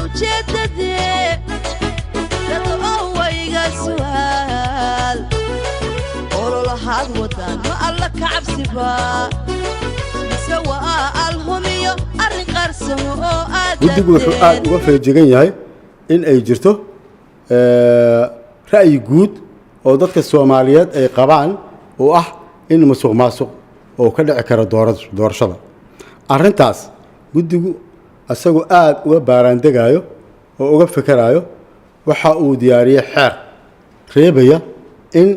وجددي تطوع يقسوال قولوا لحد ودان ما الله كعبسبا سوا الهمية الرقرسه guddigu wuxuu aad uga feejigan yahay in ay jirto ra'yi guud oo dadka Soomaaliyeed ay qabaan oo ah in musuqmaasuq oo ka dhici kara doorashada arrintaas guddigu asagoo aad uga baaraandegayo oo uga fikirayo waxa uu diyaariyay xeer reebaya in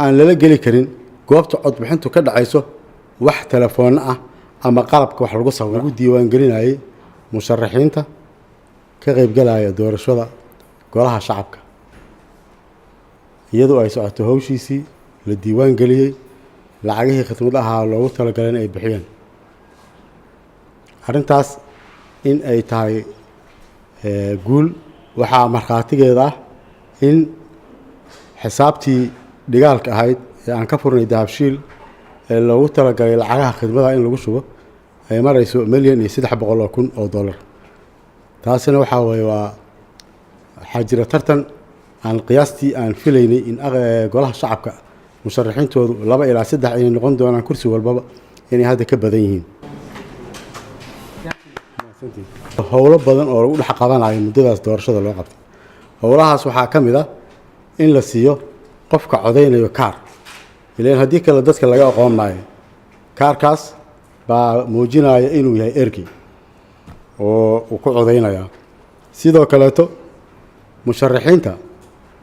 aan lala geli karin goobta codbixintu ka dhacayso wax telefoon ah ama qalabka wax lagu sawiro diiwaan gelinayay musharaxiinta ka qayb galaya doorashada golaha shacabka iyadoo ay socoto hawshiisii la diiwaan geliyay lacagihii khidmad ahaa loogu talagalay in ay bixiyaan arrintaas in ay tahay guul waxaa markhaatigeeda ah in xisaabtii dhigaalka ahayd ee aan ka furnay dahabshiil ee loogu talagalay lacagaha khidmada in lagu shubo ay marayso $1,300,000 taasina waxa weeye waa xajira tartan aan qiyaastii aan filaynay in golaha shacabka musharaxiintoodu 2 ilaa 3 ay noqon doonaan kursi walbaba inay hadda ka badan yihiin howlo badan oo lagu dhax qabanayo muddadaas doorashada loo qabtay howlahaas waxaa ka mid ah in la siiyo qofka codeynayo kaar ileen haddii kale dadka laga aqoon maayo kaarkaas baa muujinaya inuu yahay erkey oo uu ku codeynaya sidoo kaleeto musharaxiinta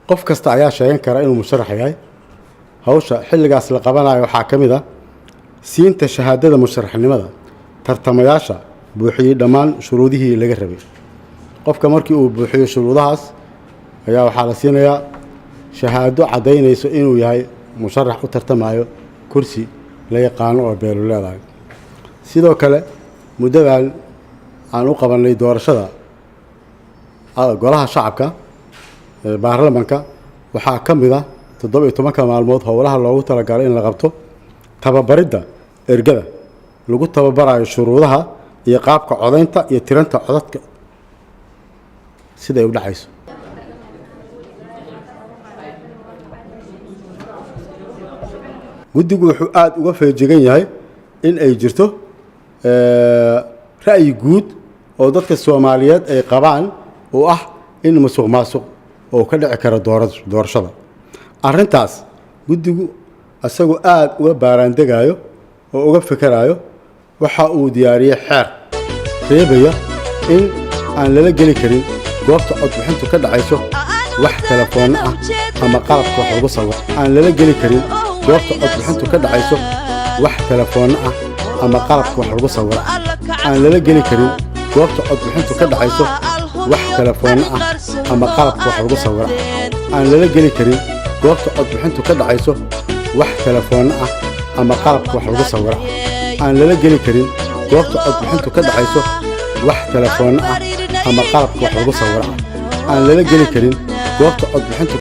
qof kasta ayaa sheegan kara inuu musharax yahay hawsha xilligaas la qabanayo waxaa ka mid ah siinta shahaadada musharaxnimada tartamayaasha buuxiyay dhammaan shuruudihii laga rabay qofka markii uu buuxiyo shuruudahaas ayaa waxaa la siinayaa shahaado cadaynayso inuu yahay musharax u tartamayo kursi la yaqaano oo beelu leedahay sidoo kale muddadan aan u qabanay doorashada golaha shacabka baarlamaanka waxaa ka mid ah 17 maalmood howlaha loogu talagalay in la qabto tababaridda ergada lagu tababarayo shuruudaha iyo qaabka codeynta iyo tiranta codadka sida ay u dhacayso guddigu wuxuu aad uga feejigan yahay in ay jirto ra'yi guud oo dadka Soomaaliyeed ay qabaan oo ah in musuqmaasuq oo ka dhici kara doorashada arrintaas guddigu asagoo aad uga baaraandegayo oo uga fikirayo waxa uu diyaariyay xeer reebaya in aan lala geli karin goobta codbixintu ka dhacayso wax telefoon ah ama qalabka wax lagu sawiro aan lala geli karin goobta codbixintu ka dhacayso wax telefoon ah ama qalabka wax lagu sawiro aan lala geli karin goobta codbixintu ka dhacayso wax telefoon ah ama qalabka wax lagu sawiro aan lala geli karin goobta codbixintu ka dhacayso wax telefoon ah ama qalabka wax lagu sawiro aan lala geli karin goobta codbixintu ka dhacayso wax telefoon ah ama qalabka wax lagu sawiro aan lala geli karin goobta codbixintu